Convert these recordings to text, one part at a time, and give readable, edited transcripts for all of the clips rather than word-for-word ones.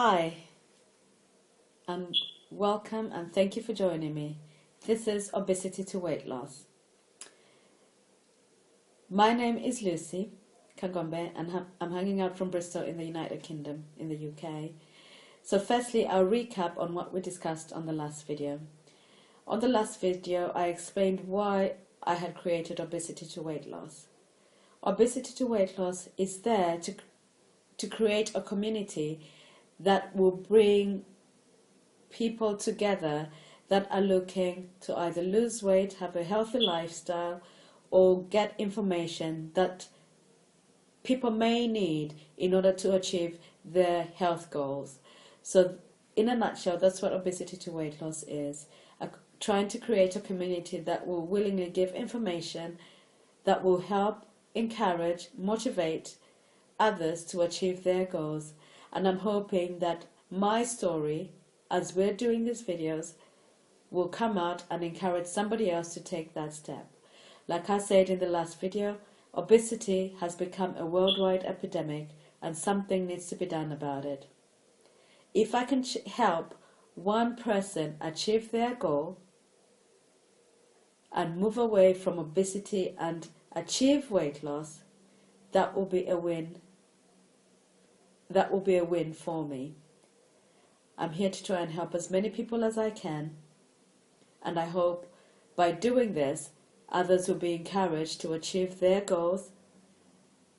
Hi, and welcome and thank you for joining me. This is Obesity to Weight Loss. My name is Lucia Kangombe and I'm hanging out from Bristol in the United Kingdom in the UK. So firstly, I'll recap on what we discussed on the last video. On the last video, I explained why I had created Obesity to Weight Loss. Obesity to Weight Loss is there to create a community that will bring people together that are looking to either lose weight, have a healthy lifestyle, or get information that people may need in order to achieve their health goals. So in a nutshell, that's what Obesity to Weight Loss is. Trying to create a community that will willingly give information that will help, encourage, motivate others to achieve their goals. And I'm hoping that my story, as we're doing these videos, will come out and encourage somebody else to take that step. Like I said in the last video, obesity has become a worldwide epidemic and something needs to be done about it. If I can help one person achieve their goal and move away from obesity and achieve weight loss, that will be a win. That will be a win for me. I'm here to try and help as many people as I can, and I hope by doing this, others will be encouraged to achieve their goals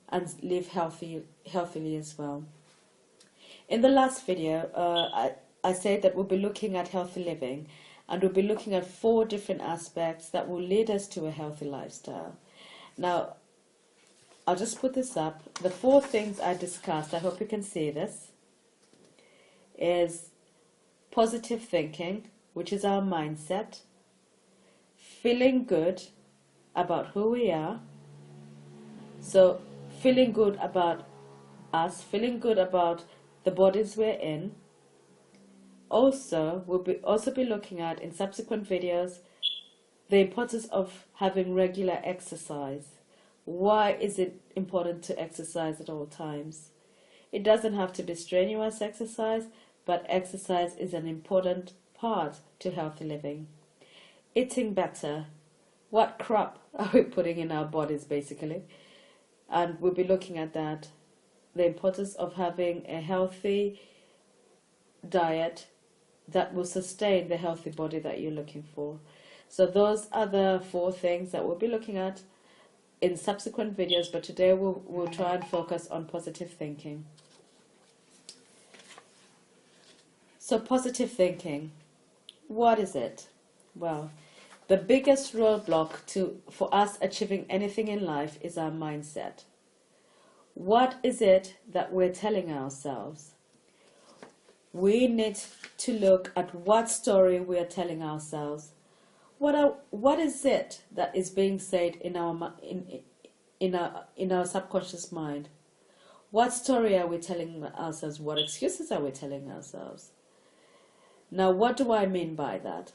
and live healthily as well. In the last video, I said that we'll be looking at healthy living, and we'll be looking at 4 different aspects that will lead us to a healthy lifestyle. Now, I'll just put this up. The 4 things I discussed, I hope you can see this, is positive thinking, which is our mindset, feeling good about who we are, so feeling good about us, feeling good about the bodies we're in. Also, we'll also be looking at, in subsequent videos, the importance of having regular exercise. Why is it important to exercise at all times? It doesn't have to be strenuous exercise, but exercise is an important part to healthy living. Eating better. What crap are we putting in our bodies, basically? And we'll be looking at that. The importance of having a healthy diet that will sustain the healthy body that you're looking for. So those are the 4 things that we'll be looking at in subsequent videos, but today we'll try and focus on positive thinking. So positive thinking, what is it? Well, the biggest roadblock for us achieving anything in life is our mindset. What is it that we're telling ourselves? We need to look at what story we are telling ourselves. What is it that is being said in our subconscious mind? What story are we telling ourselves? What excuses are we telling ourselves? Now, what do I mean by that?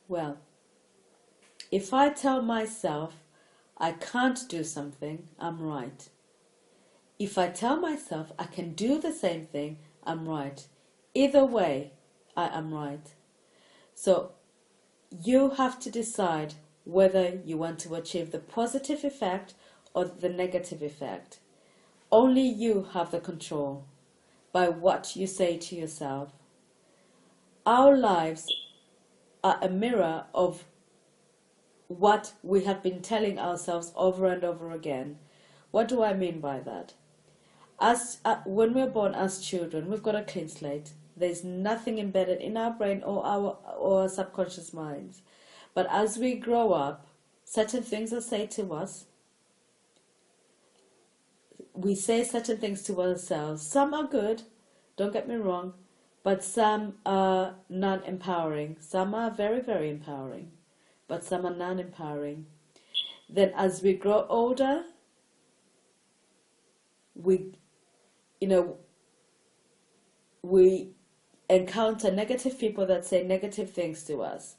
Well, if I tell myself I can't do something, I'm right. If I tell myself I can do the same thing, I'm right. Either way, I am right. So you have to decide whether you want to achieve the positive effect or the negative effect. Only you have the control by what you say to yourself. Our lives are a mirror of what we have been telling ourselves over and over again. What do I mean by that? When we're born as children, we've got a clean slate. There's nothing embedded in our brain or our subconscious minds. But as we grow up, certain things are said to us. We say certain things to ourselves. Some are good, don't get me wrong, but some are non-empowering. Some are very, very empowering, but some are non-empowering. Then as we grow older, we encounter negative people that say negative things to us.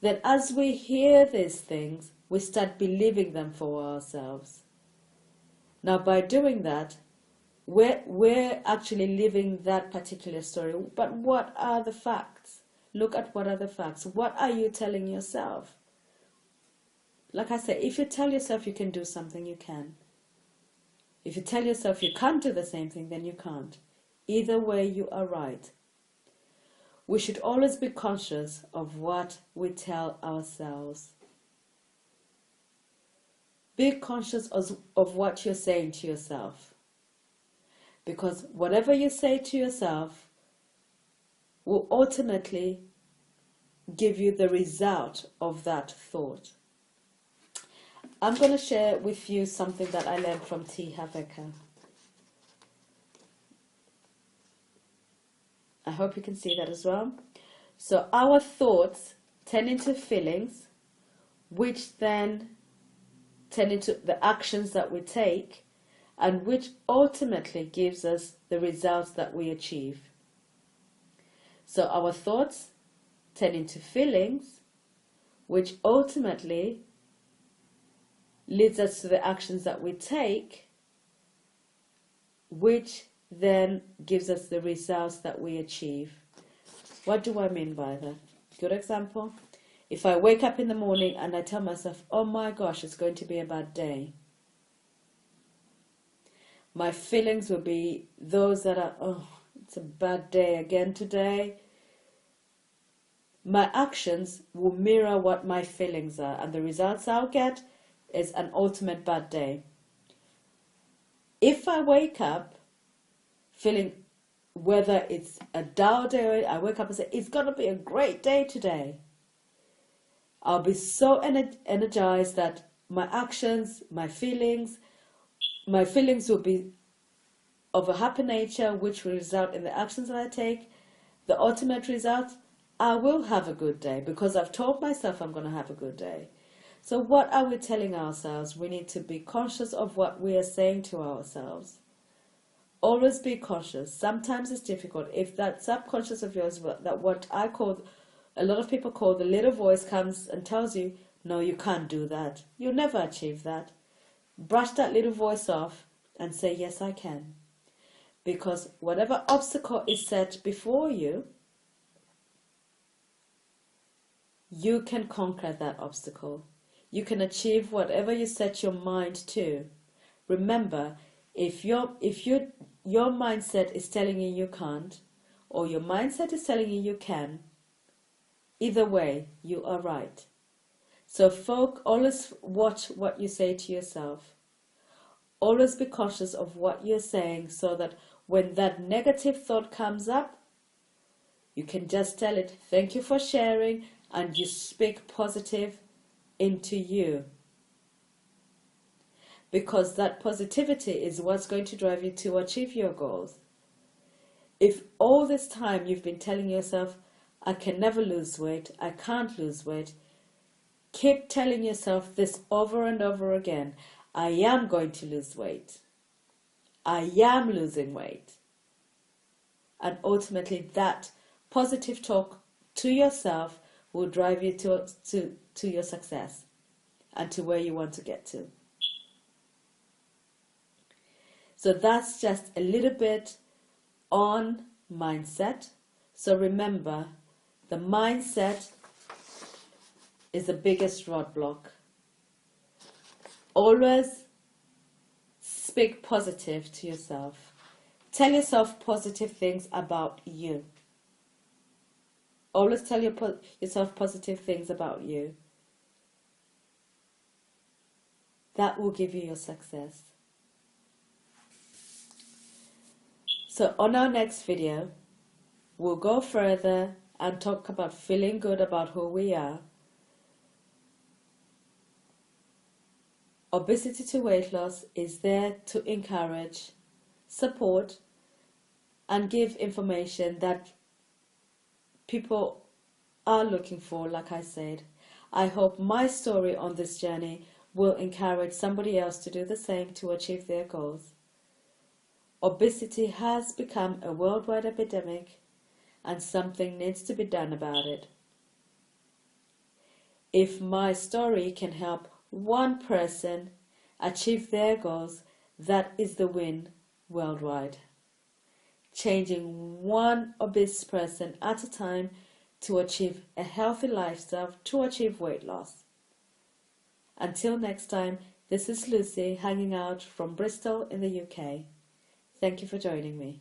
Then as we hear these things, we start believing them for ourselves. Now by doing that, We're actually living that particular story. But what are the facts? Look at what are the facts. What are you telling yourself? Like I said, if you tell yourself you can do something, you can. If you tell yourself you can't do the same thing, then you can't. Either way, you are right. We should always be conscious of what we tell ourselves. Be conscious of what you're saying to yourself. Because whatever you say to yourself will ultimately give you the result of that thought. I'm going to share with you something that I learned from T. Haverka. I hope you can see that as well. So our thoughts turn into feelings, which then turn into the actions that we take, and which ultimately gives us the results that we achieve. So our thoughts turn into feelings, which ultimately leads us to the actions that we take, which then gives us the results that we achieve. What do I mean by that? Good example. If I wake up in the morning and I tell myself, oh my gosh, it's going to be a bad day, my feelings will be those that are, oh, it's a bad day again today. My actions will mirror what my feelings are, and the results I'll get is an ultimate bad day. If I wake up feeling, whether it's a dull day or I wake up and say, it's going to be a great day today, I'll be so energized that my actions, my feelings will be of a happy nature, which will result in the actions that I take. The ultimate result, I will have a good day because I've told myself I'm going to have a good day. So what are we telling ourselves? We need to be conscious of what we are saying to ourselves. Always be conscious. Sometimes it's difficult. If that subconscious of yours, that what I call, a lot of people call the little voice, comes and tells you, no, you can't do that. You'll never achieve that. Brush that little voice off and say, yes, I can. Because whatever obstacle is set before you, you can conquer that obstacle. You can achieve whatever you set your mind to. Remember, if your mindset is telling you you can't, or your mindset is telling you you can, either way, you are right. So always watch what you say to yourself. Always be conscious of what you're saying so that when that negative thought comes up, you can just tell it, thank you for sharing, and you speak positive into you. Because that positivity is what's going to drive you to achieve your goals. If all this time you've been telling yourself, I can never lose weight, I can't lose weight, keep telling yourself this over and over again. I am going to lose weight. I am losing weight. And ultimately that positive talk to yourself will drive you to your success and to where you want to get to. So that's just a little bit on mindset. So remember, the mindset is the biggest roadblock. Always speak positive to yourself. Tell yourself positive things about you. Always tell yourself positive things about you. That will give you your success. So on our next video, we'll go further and talk about feeling good about who we are. Obesity to weight loss is there to encourage, support, and give information that people are looking for, like I said. I hope my story on this journey will encourage somebody else to do the same to achieve their goals. Obesity has become a worldwide epidemic and something needs to be done about it. If my story can help one person achieve their goals, that is the win worldwide, changing one obese person at a time to achieve a healthy lifestyle, to achieve weight loss. Until next time, this is Lucy hanging out from Bristol in the UK. Thank you for joining me.